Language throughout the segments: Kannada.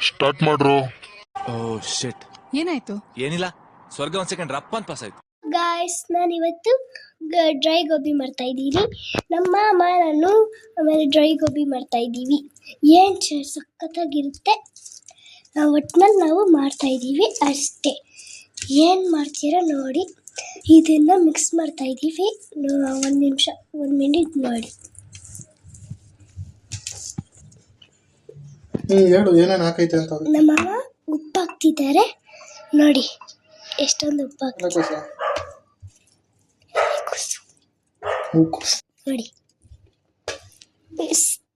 ಸ್ಟಾರ್ಟ್ ಮಾಡ್ರು. ಓ ಶಿಟ್, ಏನಾಯ್ತು? ಏನಿಲ್ಲ, ಸ್ವರ್ಗ ಒಂದ್ ಸೆಕೆಂಡ್ ರಪ್ಪ ಅಂತ ಪಾಸ್ ಆಯ್ತು. ಗಾಯ್ಸ್, ನಾನು ಇವತ್ತು ಡ್ರೈ ಗೋಬಿ ಮಾಡ್ತಾ ಇದ್ದೀನಿ. ನಮ್ಮ ಅಮ್ಮ ನಾನು ಆಮೇಲೆ ಡ್ರೈ ಗೋಬಿ ಮಾಡ್ತಾ ಇದ್ದೀವಿ. ಏನು ಸಖತ್ತಾಗಿರುತ್ತೆ. ಒಟ್ಟಿನಲ್ಲಿ ನಾವು ಮಾಡ್ತಾ ಇದ್ದೀವಿ ಅಷ್ಟೇ. ಏನು ಮಾಡ್ತೀರಾ ನೋಡಿ. ಇದನ್ನು ಮಿಕ್ಸ್ ಮಾಡ್ತಾ ಇದ್ದೀವಿ. ಒಂದು ಮಿನಿಟ್ ನೋಡಿ. ಹೇಳು ಏನೇನು ಹಾಕೈತೆ ಅಂತ. ನಮ್ಮಮ್ಮ ಉಪ್ಪು ಹಾಕ್ತಿದ್ದಾರೆ ನೋಡಿ. ಎಷ್ಟೊಂದು ಉಪ್ಪು ಹಾಕ್ತಾರೆ ನೋಡಿ.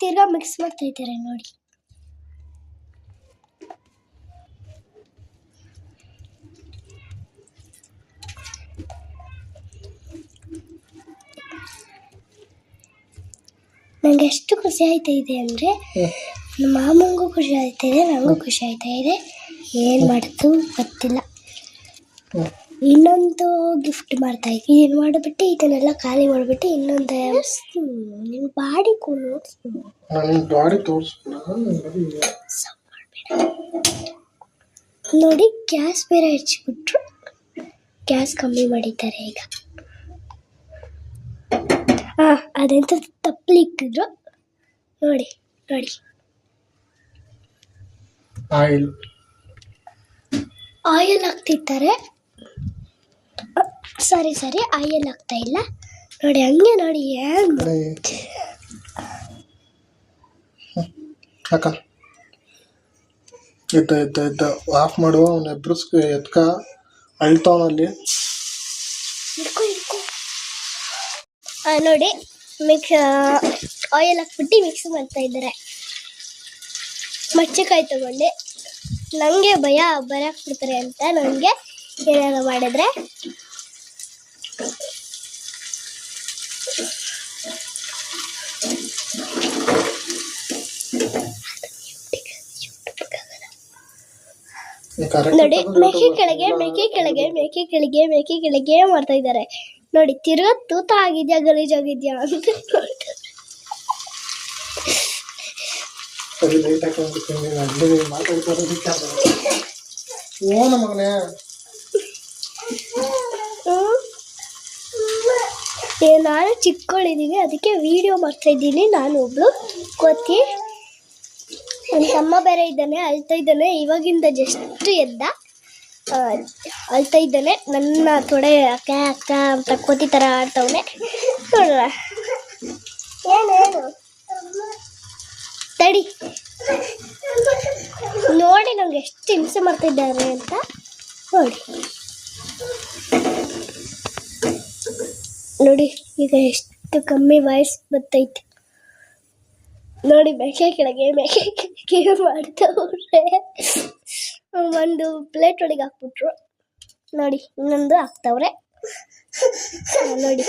ತಿರ್ಗಾ ಮಿಕ್ಸ್ ಮಾಡ್ತಾ ಇದ್ದಾರೆ ನೋಡಿ. ನಂಗೆ ಎಷ್ಟು ಖುಷಿ ಆಯ್ತಾ ಇದೆ ಅಂದರೆ, ನಮ್ಮ ಮಾಮಂಗೂ ಖುಷಿ ಆಯ್ತಾ ಇದೆ, ನನಗೂ ಖುಷಿ ಆಯ್ತಾ ಇದೆ. ಏನು ಮಾಡ್ತು ಗೊತ್ತಿಲ್ಲ. ಇನ್ನೊಂದು ಗಿಫ್ಟ್ ಮಾಡ್ತಾ ಇದ್ವಿ. ಏನು ಮಾಡಿಬಿಟ್ಟು ಇದನ್ನೆಲ್ಲ ಖಾಲಿ ಮಾಡಿಬಿಟ್ಟು ಇನ್ನೊಂದು ನಿನ್ನ ಬಾಡಿ ನೋಡಿ. ಗ್ಯಾಸ್ ಬೇರೆ ಹಚ್ಚಿಬಿಟ್ರು. ಗ್ಯಾಸ್ ಕಮ್ಮಿ ಮಾಡಿದ್ದಾರೆ ಈಗ. ಅದೆಂತ ತಪ್ಪಲಿ ಇಟ್ಟಿದ್ರು ನೋಡಿ ನೋಡಿ. ಆಯಿಲ್ ಹಾಕ್ತಿದ್ದಾರೆ. ಸರಿ ಆಯಿಲ್ ಹಾಕ್ತಾ ಇಲ್ಲ ನೋಡಿ. ಹಂಗೆ ನೋಡಿ. ಎದ್ದ ಆಫ್ ಮಾಡು. ಅವ್ನ ಎಬ್ರಸ್ಗೆ ಎತ್ಕ ಅಳ್ತಾವನಲ್ಲಿ. ನೋಡಿ ಮಿಕ್ಸ್ ಆಯಿಲ್ ಹಾಕ್ಬಿಟ್ಟು ಮಿಕ್ಸ್ ಮಾಡ್ತಾ ಇದ್ದಾರೆ. ಮಚ್ಚಕಾಯಿ ತಗೊಂಡೆ. ನನಗೆ ಭಯ ಬರಾಕ್ಬಿಡ್ತಾರೆ ಅಂತ. ನನಗೆ ಏನಾದ್ರು ಮಾಡಿದ್ರೆ ನೋಡಿ. ಮೇಕೆ ಕೆಳಗೆ ಮಾಡ್ತಾ ಇದ್ದಾರೆ ನೋಡಿ. ತಿರ್ಗಾ ತೂತ ಆಗಿದ್ಯಾ ಗಲೀಜಾಗಿದ್ಯಾ ಅಂತ ನಾನು ಚಿಕ್ಕಳಿದ್ದೀನಿ, ಅದಕ್ಕೆ ವಿಡಿಯೋ ಮಾಡ್ತಾ ಇದ್ದೀನಿ. ನಾನು ಒಬ್ಳು ಕೋತಿ. ನನ್ನ ತಮ್ಮ ಬೇರೆ ಇದ್ದಾನೆ, ಅಳ್ತಾ ಇದ್ದಾನೆ. ಇವಾಗಿಂದ ಜಸ್ಟ್ ಎದ್ದ, ಅಳ್ತಾ ಇದ್ದಾನೆ. ನನ್ನ ತೊಡೆ ಅಕ್ಕ ಅಕ್ಕ ಅಂತ ಕೋತಿ ಥರ ಆಡ್ತವನೆ ನೋಡ್ರ. ಏನೇನು ತಡಿ ನೋಡಿ. ನಂಗೆ ಎಷ್ಟು ಹಿಂಸೆ ಮಾಡ್ತಾ ಇದ್ದಾರೆ ಅಂತ ನೋಡಿ. ನೋಡಿ ಈಗ ಎಷ್ಟು ಕಮ್ಮಿ ವಾಯ್ಸ್ ಬರ್ತೈತೆ ನೋಡಿ. ಮೇಕೆ ಕೆಳಗೆ ಮಾಡ್ತವ್ರೆ. ಒಂದು ಪ್ಲೇಟ್ ಒಳಗೆ ಹಾಕ್ಬಿಟ್ರು ನೋಡಿ. ಇನ್ನೊಂದು ಹಾಕ್ತವ್ರೆ ನೋಡಿ.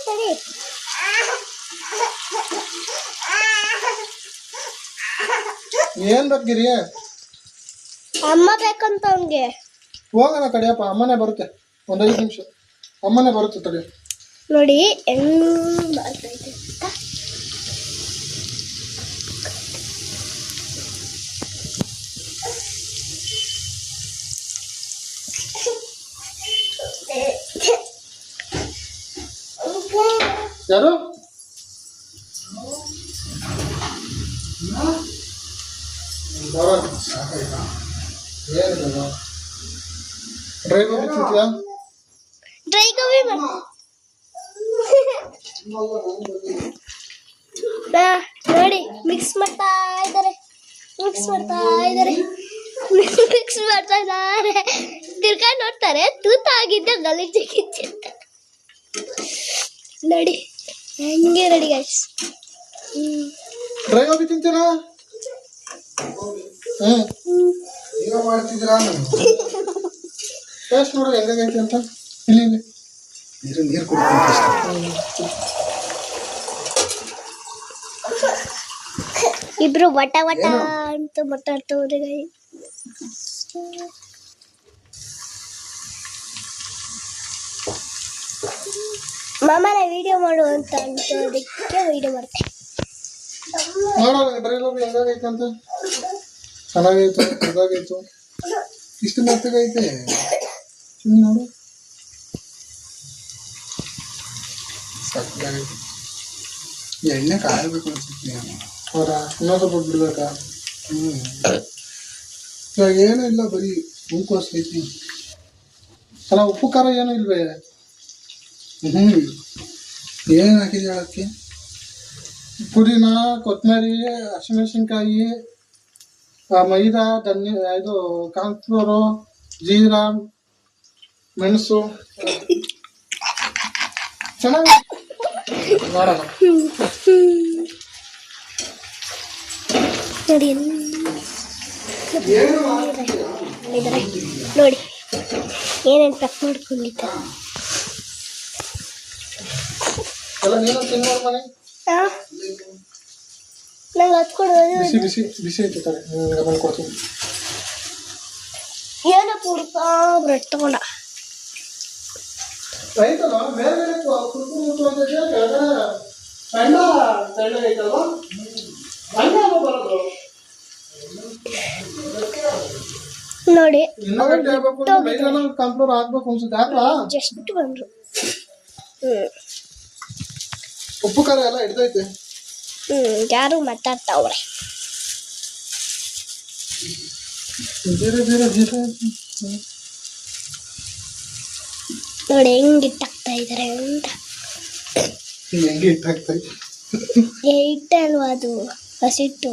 ತಡಿ ಏನ್ ಬೇಕಿರಿ? ಅಮ್ಮ ಬೇಕಂತ ಅವನ್ಗೆ. ಹೋಗೋಣ ತಡಿಯಪ್ಪ, ಅಮ್ಮನೇ ಬರುತ್ತೆ. ಒಂದು 5 ನಿಮಿಷ ಅಮ್ಮನೇ ಬರುತ್ತೆ ತಡಿ. ನೋಡಿ ಹೆಂಗ್ ಮಾಡ್ತಾ ಇದೆ ಅಂತ. ಯಾರು ಡ್ರೈ ಗೋಬಿ ತಿಂತೀಯಾ? ಡ್ರೈ ಗೋಬಿ ನೋಡಿ. ಮಿಕ್ಸ್ ಮಾಡ್ತಾ ಇದ್ದಾರೆ. ತಿರ್ಗಾ ನೋಡ್ತಾರೆ. ತೂತ ಆಗಿದ್ದ ಗಲೀಜಾಗಿದ್ದೆ ಅಂತ ನೋಡಿ. ಹೆಂಗೆ ರೆಡಿ ಗಾಯ್ಸ್. ಡ್ರೈ ಗೋಬಿ ತಿಂತೀರಾ? ಈಗ ಮಾಡ್ತಿದ್ದೀರಾ? ಟೇಸ್ಟ್ ನೋಡು ಹೆಂಗಾಗೈತೆ ಅಂತ. ಇಲ್ಲಿ ನೀರು ಕುಡಿತೀನಿ. ಇಬ್ರು ವಟ ಅಂತ ಮಾತಾಡ್ತವ್ರೆ. ಮಾಮನ ವಿಡಿಯೋ ಮಾಡು ಅಂತ ಅದಕ್ಕೆ ವಿಡಿಯೋ ಮಾಡ್ತೆ. ನೋಡೋ ಡ್ರೈ ಗೋಬಿ ಹೆಂಗಾಗೈತೆ ಅಂತ. ಚೆನ್ನಾಗೈತು, ಇದಾಗೈತು, ಇಷ್ಟು ಮೆತ್ತಗೈತೆ. ನೋಡು ಸಕ್ಕದಾಗೈತೆ. ಎಣ್ಣೆ ಕಾಯಬೇಕು ಅನ್ಸುತ್ತೆ. ಹೌದಾ? ಇನ್ನೊಂದು ಸ್ವಲ್ಪ ಬಿಡ್ಬೇಕಾ? ಇವಾಗ ಏನೂ ಇಲ್ಲ, ಬರೀ ಹೂಕೋಸು ಐತಿ. ಅಲ್ಲ, ಉಪ್ಪು ಖಾರ ಏನೂ ಇಲ್ವೇ? ಏನು ಹಾಕಿದೆ ಅದಕ್ಕೆ? ಪುದೀನ, ಕೊತ್ತಂಬರಿ, ಹಸಿಮೆಣಸಿನ್ಕಾಯಿ, ಮೈದಾ, ಇದು ಕಾರ್ನ್ಫ್ಲೋರು, ಜೀರಾ, ಮೆಣಸು. ಚೆನ್ನಾಗಿ ನೋಡೋಣ. ನೋಡಿ ನೋಡಿ ಏನೇನು ಪ್ಯಾಕ್ ಮಾಡ್ಕೊಂಡಿದ್ದಾರೆ. ಎಲ್ಲ ನೀನು ತಿನ್ನೋರು ಮನೆ ನಂಗೆ ಹತ್ಕೊಂಡು ಬಿಸಿ ಬಿಸಿ ಬಿಸಿ ಐತೆ ತಾರೆ ಮಾಡ್ಕೊಡ್ತೀನಿ. ಏನೋ ಪುಡ್ಕ ಬ್ರೆಡ್ ತಗೊಂಡ ಐತಲ್ಲ ಬೇರೆ ಬೇರೆ ಕುರ್ಕುರು ಅಂತೈತೆ ಕೆಳಗಡೆ ಸಣ್ಣ ತೆಳ್ಳಗೈತಲ್ವ ಸಣ್ಣ ಬರೋದು. ನೋಡಿ ಇನ್ನೂ ಗಟ್ಟಿ ಆಗ್ಬೇಕು, ಮೈದಾನ ಕಾನ್ಫ್ಲೋರ್ ಹಾಕ್ಬೇಕು ಅನ್ಸುತ್ತೆ. ಹಾಕ್ಲಾ? ಜಸ್ಟ್ ಬಂದ್ರು. ಉಪ್ಪು ಖಾರ ಎಲ್ಲ ಹಿಡ್ದೈತೆ. ಯಾರು ಮಾತಾಡ್ತಾವ್ರೆ. ಬೇರೆ ಬೇರೆ ಬೇರೆ ನೋಡಿ ಹೆಂಗ್ ಇಟ್ಟಾಗ್ತಾ ಇದಾರೆ ಅಂತ. ಹೆಂಗೆ ಇಟ್ಟಾಗ್ತೈತೆ? ಹಿಟ್ಟೆ ಅಲ್ವಾ ಅದು, ಹಸಿಟ್ಟು.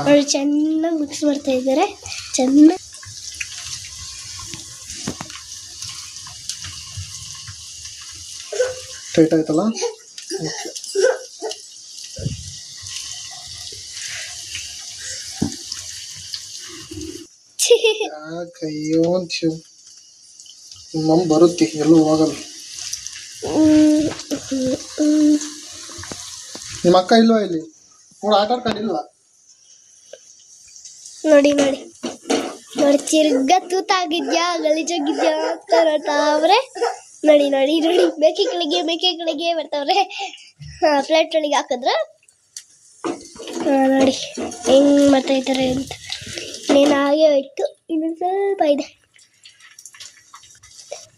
ನೋಡಿ ಚೆನ್ನಾಗಿ ಮಿಕ್ಸ್ ಮಾಡ್ತಾ ಇದ್ದಾರೆ. ಚೆನ್ನಾಗಿ ಟೈಟ್ ಆಯ್ತಲ್ಲ. ಕೈಯೋ ನಮ್ ಬರುತ್ತೆ, ಎಲ್ಲೂ ಹೋಗಲ್ಲ. ನಿಮ್ಮ ಅಕ್ಕ ಇಲ್ವಾ ಇಲ್ಲಿ? ನೋಡು, ಆಟ ಆಡ್ಕೊಂಡಿಲ್ವಾ? ನೋಡಿ ನೋಡಿ ನೋಡಿ ತಿರ್ಗ ತೂತಾಗಿದ್ಯಾ ಗಲೀಜಾಗಿದ್ಯಾ ಅಂತಾರವ್ರೆ. ನೋಡಿ ನೋಡಿ ನೋಡಿ ಮೇಕೆಗಳಿಗೆ ಬರ್ತಾವ್ರೆ. ಪ್ಲೇಟ್ ಒಳಗೆ ಹಾಕಿದ್ರ ನೋಡಿ ಹೆಂಗ್ ಮಾಡ್ತಾ ಇದ್ದಾರೆ ಅಂತ. ಇನ್ನೇನು ಹಾಗೆ ಹೋಯ್ತು, ಇನ್ನೊಂದು ಸ್ವಲ್ಪ ಇದೆ.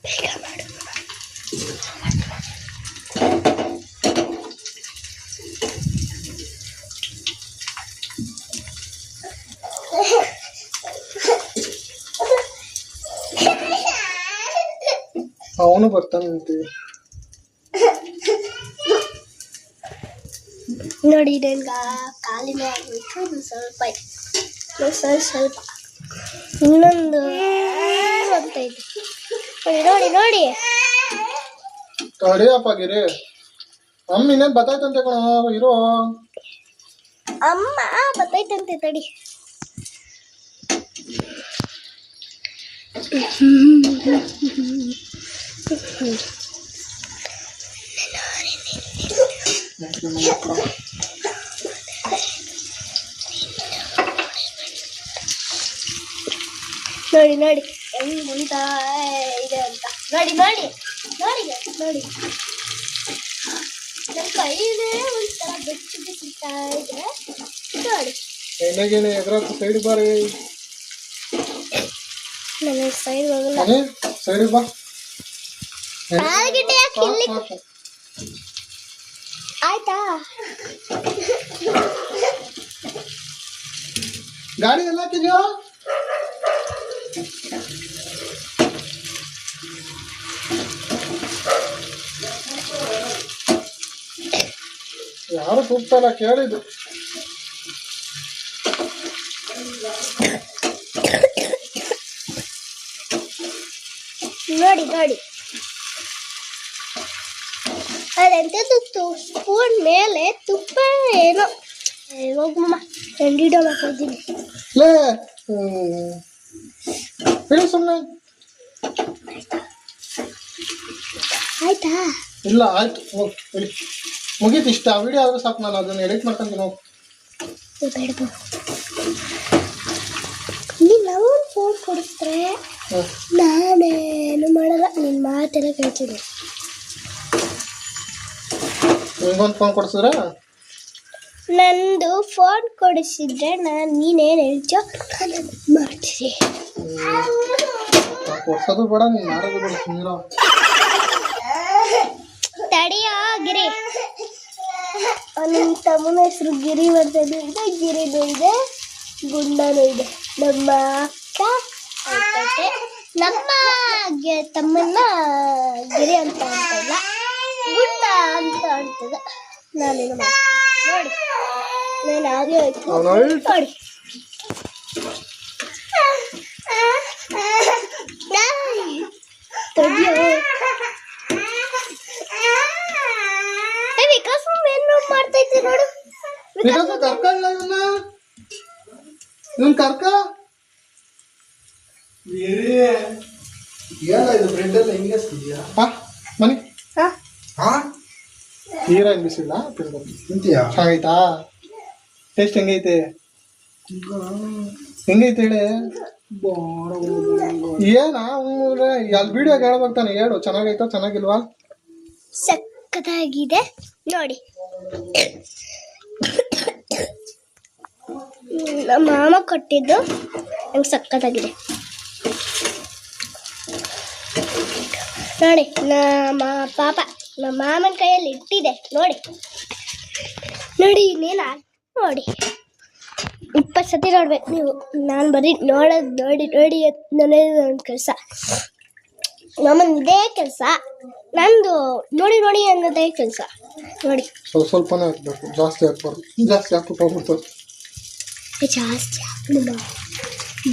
ಬೇಗ ಮಾಡು. ಅವನು ಬರ್ತಾನಂತೀವಿ. ನೋಡಿ ನನ್ಗೆ ಕಾಲಿನ ಆಗಬೇಕು. ಸ್ವಲ್ಪ ಸ್ವಲ್ಪ ಇನ್ನೊಂದು ಅಂತ ಇದೆ. ನೋಡಿ ನೋಡಿ ತಡಿಯಪ್ಪ ಗಿರಿ, ಅಮ್ಮ ಇನ್ನೇನು ಬತ್ತಾಯ್ತಂತೆ ಕಣ, ಇರೋ. ಅಮ್ಮ ಬತ್ತೈತಂತೆ, ತಡಿ. ನೋಡಿ ನೋಡಿ ಹೆಂಗ್ ಮುಂತ ಇದೆ ಅಂತ. ನೋಡಿ ನೋಡಿ ನೋಡಿ ನೋಡಿ ನನ್ನ ಕೈಲೇ ಒಂಥರ ಬೆಚ್ಚು ಬಿಸಿತಾ ಇದೆ. ನೋಡಿ ಎಣ್ಣೆಗೇನೆ ಎದುರಾತು ಸೈಡ್ ಬಾರಿ. ನನಗೆ ಸೈಡ್ ಹೋಗಲ್ಲ. ಸೈಡ್ ಬಾ. ಆಲ್ಗಿಟ್ಟೆ ಯಾಕೆ ಇಲ್ಲಿ ಆಯ್ತಾ? ಗಾಡಿ ಎಲ್ಲ ಹಾಕಿದ್ಯೋ? ಯಾರು ಕೂಗ್ತಾರ ಕೇಳಿದ್ದು. ನೋಡಿ ನೋಡಿ ಅದೆಂತದ್ದು ಸ್ಪೂನ್ ಮೇಲೆ ತುಪ್ಪ ಏನೋ. ಹೋಗಮ್ಮ ಎಂಡಿಡೋ ಹಾಕಿದ್ದೀನಿ. ಲೇ ಹೇಳಿ ಸುಮ್ಮನೆ. ಆಯ್ತಾ? ಇಲ್ಲ ಆಯ್ತು, ಮುಗೀತು ಇಷ್ಟ. ಆ ವಿಡಿಯೋ ಆದ್ರೂ ಸಾಕು, ನಾನು ಅದನ್ನ ಎಡಿಟ್ ಮಾಡ್ಕೊಂತೀನಿ. ನಾವು ಬೇಡ ನೀನು ನಾವು ಫೋನ್ ಕೊಡಿಸಿದ್ರೆ ನಾನೇನು ಮಾಡಲ್ಲ. ನಿನ್ನ ಮಾತೆಲ್ಲ ಕೇಳ್ತೀನಿ. ನಿಂಗೊಂದು ಫೋನ್ ಕೊಡ್ಸಿದ್ರ ನಂದು ಫೋನ್ ಕೊಡಿಸಿದ್ರೆ ನೀನೇನು ಹೇಳ್ತೀಯೋ ಮಾಡ್ತೀರಿ. ಕೊಡ್ಸೋದು ಬೇಡ, ನೀನು ಮಾಡೋದು ಬೇಡ, ಸುಮ್ಮನಿರೋ. ತಡಿಯೋ ಗಿರಿ. ನಿಮ್ಮ ತಮ್ಮನ ಹೆಸರು ಗಿರಿ ಬರ್ತದೆ, ಗಿರಿನೂ ಇದೆ, ಗುಂಡನೂ ಇದೆ. ನಮ್ಮ ಅಕ್ಕ ಅಂತೈತೆ, ನಮ್ಮ ತಮ್ಮನ್ನ ಗಿರಿ ಅಂತ ಅಂತಲ್ಲ, ಗುಂಡ ಅಂತ ಅಂತದ. ನಾನೇನು ಮಾಡ್ತೀನಿ ನೋಡಿ, ನಾನು ಹಾಗೆ ಆಯ್ತು ನೋಡಿ. ತಡಿಯೋ ವಿಕಾಸ್ ಏನು ಮಾಡ್ತಾ ಇದ್ದೆ ನೋಡು. ವಿಕಾಸ ಕರ್ಕ ಇಲ್ಲ ಇವನ್ ಕರ್ಕ. ಏನ ಇದು ಬ್ರೆಡ್ ಎಲ್ಲ ಹಿಂಗೆ ಸಿದ್ಯಾ? ಮನಿ ಹಾ ತೀರಾ ಬಿಸಿಲ್ಲ ತಿಂತೀಯಾ? ಚೆನ್ನಾಗೈತಾ? ಟೇಸ್ಟ್ ಹೆಂಗೈತೆ? ಹೆಂಗೈತೆ ಹೇಳಿ. ಏನ ಅಲ್ಲಿ ವಿಡಿಯೋಗೆ ಹೇಳ್ಬೇಕು ತಾನೆ, ಹೇಳು ಚೆನ್ನಾಗೈತಾ ಚೆನ್ನಾಗಿಲ್ವಾ? ಸಕ್ಕತ್ತಾಗಿದೆ ನೋಡಿ. ನಮ್ಮ ಮಾಮ ಕೊಟ್ಟಿದ್ದು ನಂಗೆ ಸಕ್ಕತ್ತಾಗಿದೆ ನೋಡಿ. ನಮ್ಮ ಪಾಪ ನಮ್ಮ ಮಾಮನ ಕೈಯಲ್ಲಿ ಇಟ್ಟಿದೆ ನೋಡಿ. ನೋಡಿ ಇನ್ನೇನು ನೋಡಿ 20 ಸತಿ ನೋಡ್ಬೇಕು ನೀವು. ನಾನು ಬರೀ ನೋಡೋದು ನೋಡಿ ನೋಡಿ ನನಗೆ ನನ್ನ ಕೆಲಸ, ನಮ್ಮದು ಇದೇ ಕೆಲಸ, ನಂದು ನೋಡಿ ನೋಡಿ ಅನ್ನೋದೇ ಕೆಲಸ ನೋಡಿ. ಸ್ವಲ್ಪನೇ ಹಾಕ್ಬೇಕು, ಜಾಸ್ತಿ ಹಾಕ್ಬಾರ್ದು. ಜಾಸ್ತಿ ಹಾಕ್ಬಿಟ್ಟು ಹೋಗ್ಬಿಡ್ತು. ಜಾಸ್ತಿ ಹಾಕಲಿಲ್ಲ,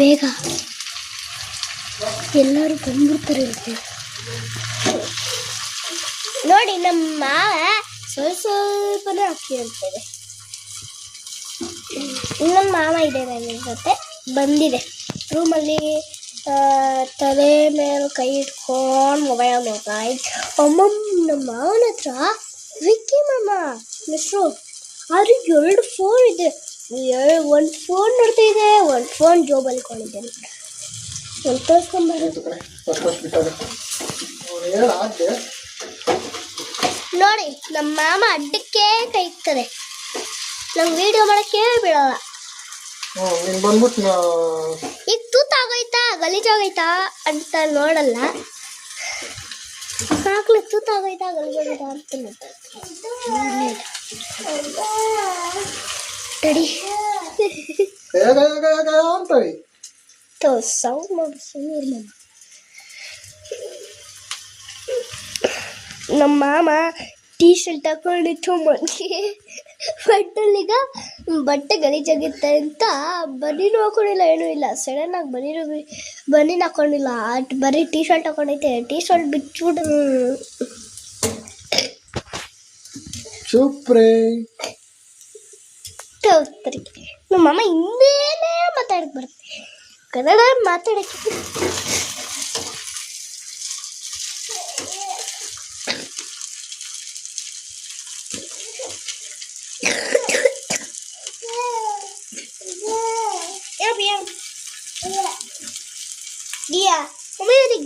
ಬೇಗ ಎಲ್ಲರೂ ಬಂದ್ಬಿಡ್ತಾರೆ ನೋಡಿ. ನಮ್ಮ ಮಾವ ಸ್ವಲ್ಪನೇ ಹಾಕಿ ಅಂತೇವೆ. ಇನ್ನೊಂದು ಮಾವ ಇದೆ ನನ್ನ ಜೊತೆ, ಬಂದಿದೆ ರೂಮಲ್ಲಿ, ತಲೆ ಮೇಲೆ ಕೈ ಇಟ್ಕೊಂಡು ಮೊಬೈಲ್ ನೋಡ್ತಾ ಇದ್ದೆ. ನಮ್ಮ ಮಾವನ ಹತ್ರ ವಿಕ್ಕಿ ಮಾಮ ಹೆಸರು, ಆದರೆ 2 ಫೋನ್ ಇದೆ. ಒಂದು ಫೋನ್ ನೋಡ್ತಾ ಇದೆ, ಒಂದು ಫೋನ್ ಜೋಬಲ್ಲಿ ಕೊಂಡಿದ್ದೇನೆ. ಒಂದು ತೋರಿಸ್ಕೊಂಬಾರ ನೋಡಿ. ನಮ್ಮ ಮಾಮ ಅಡ್ಡಕ್ಕೆ ಕೈ ಇಕ್ತದೆ, ನಂಗೆ ವಿಡಿಯೋ ಮಾಡೋಕ್ಕೆ ಬಿಡಲ್ಲ. ಈಗ ತೂತಾಗೋಯ್ತಾ ಗಲೀಜಾಗೋಯ್ತಾ ಅಂತ ನೋಡಲ್ಲ, ಸಾಕ್ಲಿ ತೂತಾಗೋಯ್ತಾ ಗಲೀಜಾಗೋಯ್ತಾ ಅಂತ ತಡಿ ಸೌಂಡ್ ನೋಡಿ. ಸುಮ್ಮನೆ ನಮ್ಮ ಮಾಮ ಟೀ ಶರ್ಟ್ ಹಾಕೊಂಡಿತ್ತು ಮನೆಗೆ, ಬಟ್ಟೆಲ್ಲೀಗ ಬಟ್ಟೆ ಗಲೀಜಾಗಿತ್ತೆ ಅಂತ ಬನೀನು ಹಾಕೊಂಡಿಲ್ಲ, ಏನೂ ಇಲ್ಲ. ಸಡನ್ನಾಗಿ ಬನೀನು ಹಾಕೊಂಡಿಲ್ಲ, ಬರೀ ಟೀ ಶರ್ಟ್ ಹಾಕೊಂಡೈತೆ. ಟೀ ಶರ್ಟ್ ಬಿಟ್ಬಿಟ್ಟು ಚುಪ್ರೇ ತೋರ್ತಾರೆ. ನಮ್ಮ ಅಮ್ಮ ಹಿಂದೇನೆ ಮಾತಾಡಕ್ಕೆ ಬರುತ್ತೆ, ಕನ್ನಡ ಮಾತಾಡಕ್ಕೆ.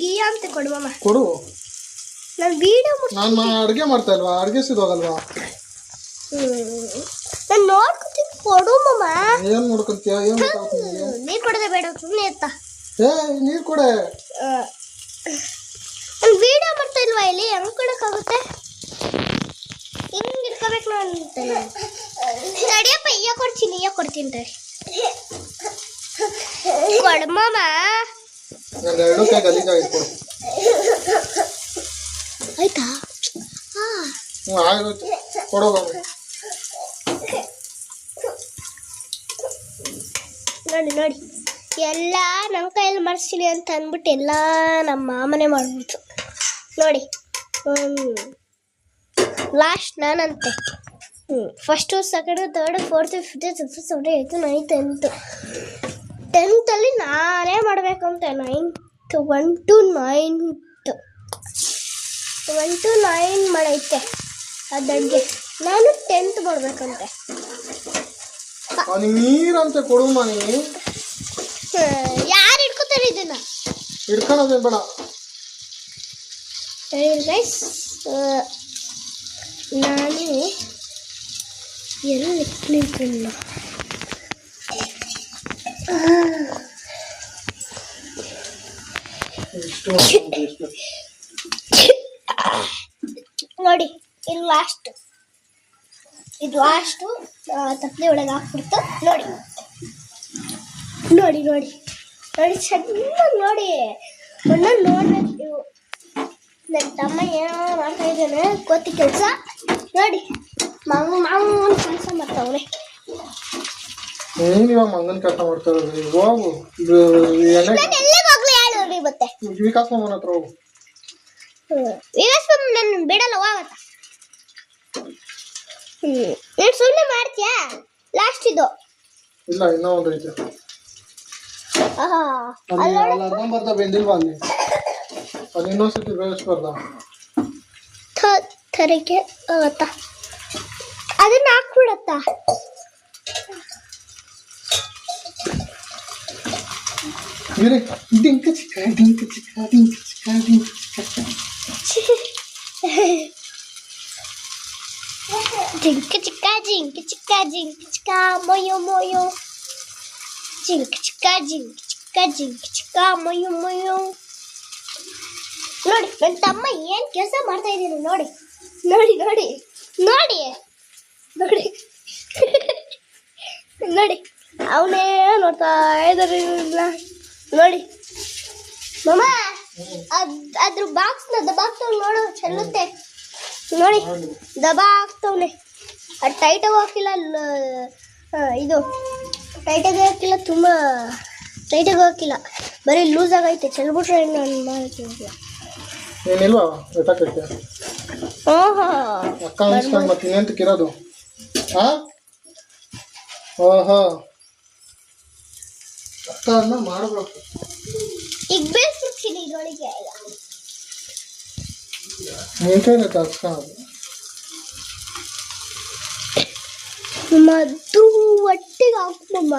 ಗೀಯಾ ಅಂತ ಕೊಡು ಮಾಮ, ಕೊಡು. ನಾನು ವಿಡಿಯೋ ನಾನು ಅಡುಗೆ ಮಾಡ್ತಾ ಇಲ್ವಾ? ಅಡುಗೆ ಸಿಗೋಗಲ್ವಾ? ನಾನು ನೋಡ್ಕೊತೀನಿ, ಕೊಡು ಮಾಮ. ಏನ್ ನೋಡ್ಕೊಂತೀಯ? ನೀರು ಕೊಡದೆ ಬೇಡ, ಸುಮ್ಮನೆ ಇರ್ತಾ. ನೀರು ಕೊಡೆ. ನಾನು ವಿಡಿಯೋ ಮಾಡ್ತಾ ಇಲ್ವಾ ಇಲ್ಲಿ? ಹೆಂಗ್ ಕೊಡಕ್ಕಾಗುತ್ತೆ? ಹಿಂಗೆ ಇಟ್ಕೋಬೇಕು ನಾನು. ತಡಿಯಪ್ಪ, ಈಗ ಕೊಡ್ತೀನಿ ತಡಿ. ಕೊಡು ಮಾಮ. ಎರಡು ಕೈ ಗಲೀಜಾಗಿ ಕೊಡು. ಆಯ್ತಾ? ಕೊಡೋಗ ನೋಡಿ ಎಲ್ಲ ನಮ್ಮ ಕೈಯಲ್ಲಿ ಮಾಡಿಸ್ತೀನಿ ಅಂತ ಅಂದ್ಬಿಟ್ಟು ಎಲ್ಲ ನಮ್ಮ ಮಾಮನೇ ಮಾಡ್ಬಿಡ್ತು ನೋಡಿ. ಲಾಸ್ಟ್ ನಾನಂತೆ. First second third fourth fifth sixth seventh eighth ninth 10th ನಾನೇ ಮಾಡಬೇಕು ಅಂತ. 9th 1 to 9 ಮಾಡೈತೆ ಅದಡ್ಗೆ. ನಾನು 10th ಮಾಡಬೇಕಂತೆ. ನೀರಂತೆ ಕೊಡು ಮನಿ. ಯಾರು ಹಿಡ್ಕೊತಾರೆ ಇದನ್ನ? ಹಿಡ್ಕೊಳ್ಳೋದೇ ಬೇಡ. ಗೈಸ್, ನಾನು ಎಲ್ಲಿ ನಿಂತಿಲ್ಲ. ಇಷ್ಟು ಒಂದು ಎಷ್ಟು? ನೋಡಿ ಇದು ಲಾಸ್ಟ್, ಇದು ಲಾಸ್ಟು ತಪ್ಪಲೆ ಒಳಗೆ ಹಾಕ್ಬಿಡ್ತು. ನೋಡಿ ನೋಡಿ ನೋಡಿ ನೋಡಿ ಚೆನ್ನಾಗಿ ನೋಡಿ, ಒಂದೊಂದು ನೋಡ್ಬೇಕು ನೀವು. ನನ್ನ ತಮ್ಮ ಏನೋ ಮಾಡ್ತಾ ಇದ್ದಾನೆ ಕೋತಿ ಕೆಲಸ. ನೋಡಿ ಮಾವು ಮಾವು ಕೆಲಸ ಮಾಡ್ತಾವ್ರೆ. ನೀನು ಇವಾಗ ಮಂಗನ ಕೆಲಸ ಮಾಡ್ತಾ ಇರೋದು. ಹೋಗು ನಾನು ಎಲ್ಲಿಗೆ ಹೋಗ್ಲಿ ಹೇಳಿ ಮತ್ತೆ. ವಿಕಾಸ್ ಮಾಮನ ಹತ್ರ ಹೋಗು. ವಿಕಾಸ್ ನನ್ನ ಬಿಡಲ್ಲ ಹೋಗತ್ತ. ನೀನು ಸುಮ್ಮನೆ ಮಾಡ್ತೀಯಾ? ಲಾಸ್ಟ್ ಇದು ಇಲ್ಲ, ಇನ್ನೂ ಒಂದು ಐತೆ. ಅಲ್ಲಿ ಅಲ್ಲಿ ಅರ್ಧಂಬರ್ಧ ಬೆಂದಿಲ್ವಾ ಅಲ್ಲಿ? ಅದು ಇನ್ನೊಂದ್ಸತಿ ಬೇಯಿಸ್ಬಾರ್ದ? ಥರಕ್ಕೆ ಆಗತ್ತಾ? ಅದನ್ನ ಹಾಕ್ಬಿಡತ್ತ. ಬೇರೆ ಡಿಂಕ ಚಿಕ್ಕ ಡಿಂಕ ಚಿಕ್ಕ ಡಿಂಕ ಚಿಕ್ಕ ಡಿಂಕ ಚಿಕ್ಕ. ಜಿಂಕ ಚಿಕ್ಕ ಜಿಂಕ ಚಿಕ್ಕ ಜಿಂಕ ಚಿಕ್ಕ ಮೊಯ್ಯೋ ಮೊಯ್ಯೋ. ಜಿಂಕ ಚಿಕ್ಕ ಜಿಂಕ ಚಿಕ್ಕ ಜಿಂಕ ಚಿಕ್ಕ ಮೊಯ್ಯೋ ಮೊಯ್ಯೋ. ನೋಡಿ ನನ್ನ ತಮ್ಮ ಏನು ಕೆಲಸ ಮಾಡ್ತಾ ಇದ್ದೀನಿ ನೋಡಿ ನೋಡಿ ನೋಡಿ ನೋಡಿ ನೋಡಿ ನೋಡಿ ಅವನೇ ನೋಡ್ತಾ ಇದ್ದಾರೆ ನೋಡಿ. ಮಮ್ಮ ಅದ್ರ ಬಾಕ್ಸ್ನ ದಬಾಕ್ತವ್ ನೋಡು, ಚೆಲ್ಲುತ್ತೆ ನೋಡಿ. ದಬಾ ಹಾಕ್ತವ್ನೆ. ಅದು ಟೈಟಾಗಿ ಹಾಕಿಲ್ಲ, ಇದು ಟೈಟಾಗಿ ಹಾಕಿಲ್ಲ, ತುಂಬ ಟೈಟಾಗಿ ಹಾಕಿಲ್ಲ, ಬರೀ ಲೂಸ್ ಆಗೈತೆ. ಚೆಲ್ಬಿಟ್ರೆ ನಾನು ಮಾಡ್ತಿದ್ದೆ. ಏನಿಲ್ವಾ ಎತ್ತಕ್ಕೆ? ಓಹೋ ಅಕ್ಕ ಅನ್ಸ್ಕೊಂಡು ಮತ್ತೆ ಇನ್ನೆಂತಕ್ಕಿರೋದು? ಹಾಂ, ಓಹೋ ಅಕ್ಕ ಅದನ್ನ ಮಾಡಬೇಕು. ಈಗ ಬೇಯಿಸ್ಬಿಡ್ತೀನಿ ಇದ್ರೊಳಗೆ. ನಿನ್ ಕೈಲಿ ತರ್ಸ್ಕೊಳ್ಳೋದು. ಮದ್ದು ಒಟ್ಟಿಗೆ ಹಾಕಮ್ಮ.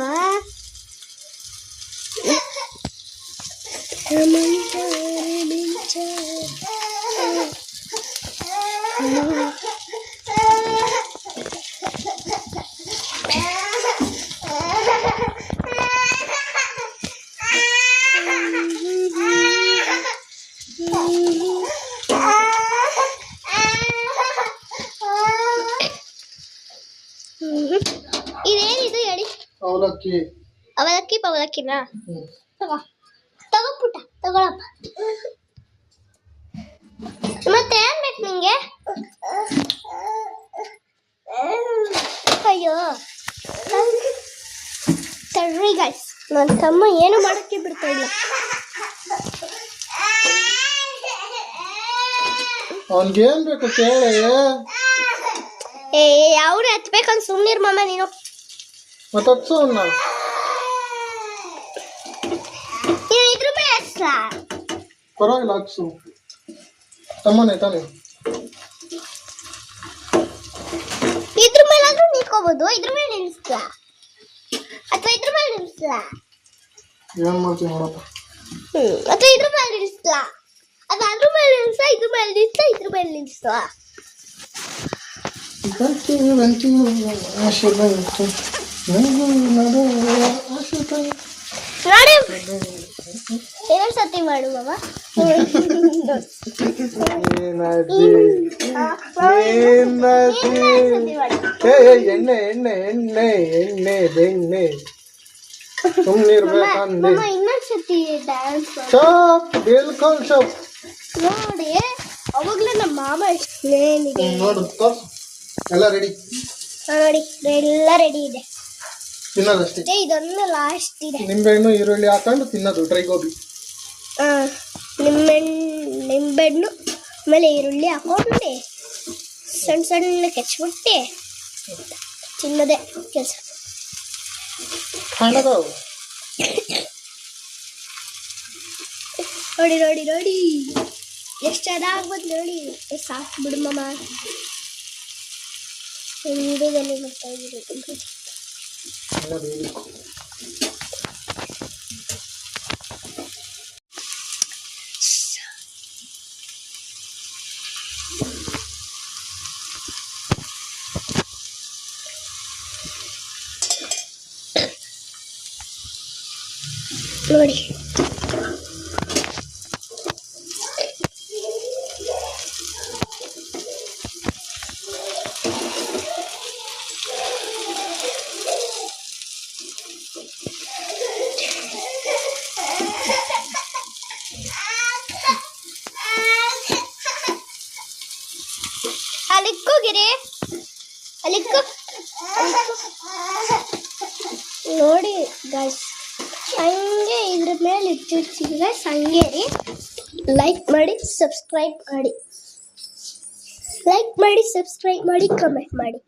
ಇದೇನಿದು ಹೇಳಿ? ಅವಲಕ್ಕಿ. ಅವಲಕ್ಕಿ ಪವಲಕ್ಕಿನಾ? ತಗೋ ತಗೋ ಪುಟ್ಟ, ತಗೊಳಪ್ಪ. ಮತ್ತೆ ಏನ್ ಬೇಕು ನಿಂಗೆ? ಅಯ್ಯೋ ತಡ್ರಿ ಗೈಸ್, ನನ್ನ ತಮ್ಮ ಏನು ಮಾಡೋಕ್ಕೆ ಬಿಡ್ತಾ ಇಲ್ಲ. ಅವನ್ಗೇನ್ ಬೇಕು ಕೇಳಿ. ಏ ಅವ್ರು ಎತ್ಬೇಕಂತ ಸುಮ್ಮನಿರ್ ಮಮ್ಮ ನೀನು. ಮತ್ತೆ ಹಚ್ಚು ಅವನ್ನ. ಇದ್ರ ಮೇಲೆ ಹಚ್ಚ. ಪರವಾಗಿಲ್ಲ, ಹಚ್ಚು. ತಮ್ಮನೇ ತಾನೆ. ಇದ್ರ ಮೇಲಾದ್ರೂ ನಿಂತ್ಕೋಬಹುದು, ಇದ್ರ ಮೇಲೆ ನಿಲ್ಲಿಸ್ಲಾ ಅಥವಾ ಇದ್ರ ಮೇಲೆ ನಿಲ್ಲಿಸ್ಲಾ? ಏನ್ ಮಾಡ್ತೀವಿ ನೋಡಪ್ಪ. ಅಥವಾ ಇದ್ರ ಮೇಲೆ ನಿಲ್ಲಿಸ್ಲಾ ಅಥವಾ ಅದ್ರ ಮೇಲೆ ನಿಲ್ಲಿಸ್ಲಾ? ಇದ್ರ ಮೇಲೆ ನಿಲ್ಲಿಸ್ಲಾ, ಇದ್ರ ಮೇಲೆ ನಿಲ್ಲಿಸ್ಲಾ? ನೋಡಿ ಇನ್ನೊಂದು ಸತಿ ಮಾಡು ಮಾಮ. ಎಣ್ಣೆ ಎಣ್ಣೆ ಎಣ್ಣೆ ಎಣ್ಣೆ ಬೆಣ್ಣೆ ಸುಮ್ಮನಿರ್ಬೇಕಂದೆ. ಇನ್ನೊಂದು ಸತಿ ಡ್ಯಾನ್ಸ್ ಚಾಪ್ ಬಿಲ್ಕುಲ್ ಚಾಪ್. ನೋಡಿ ಅವಾಗಲೇ ನಮ್ಮ ಮಾಮ ಏನಿದೆ ನೋಡು, ಎಲ್ಲ ರೆಡಿ. ನೋಡಿ ಎಲ್ಲ ರೆಡಿ ಇದೆ. ತಿನ್ನೋದಷ್ಟೇ. ಇದೊಂದು ಲಾಸ್ಟ್ ಇದೆ. ನಿಂಬೆಹಣ್ಣು ಈರುಳ್ಳಿ ಹಾಕೊಂಡು ತಿನ್ನೋದು ಡ್ರೈ ಗೋಬಿ. ನಿಂಬೆಹಣ್ಣು ಆಮೇಲೆ ಈರುಳ್ಳಿ ಹಾಕೊಂಡು ಸಣ್ಣ ಸಣ್ಣ ಕೆಚ್ಬಿಟ್ಟು ತಿನ್ನೋದೇ ಕೆಲಸ. ನೋಡಿ ನೋಡಿ ನೋಡಿ ಎಷ್ಟು ಚೆನ್ನಾಗಿ ಬಂದು ನೋಡಿ. ಸಾಕು ಬಿಡು ಮಮ್ಮ, ವಿಡಿಯೋದಲ್ಲಿ ಬರ್ತಾ ಇದ್ದೀರಿ. ನೋಡಿ. ಅಲ್ಲಿಕ್ಕೋಗಿರಿ, ಅಲ್ಲಿಕ್ಕೋ ನೋಡಿ ಗಾಯ್ಸ್. ಹಂಗೆ ಇದ್ರ ಮೇಲೆ ಇಟ್ಟಿರ್ತೀವಿ ಗಾಯ್ಸ್. ಹಂಗೆ ರೀ, ಲೈಕ್ ಮಾಡಿ, ಸಬ್ಸ್ಕ್ರೈಬ್ ಮಾಡಿ, ಕಮೆಂಟ್ ಮಾಡಿ.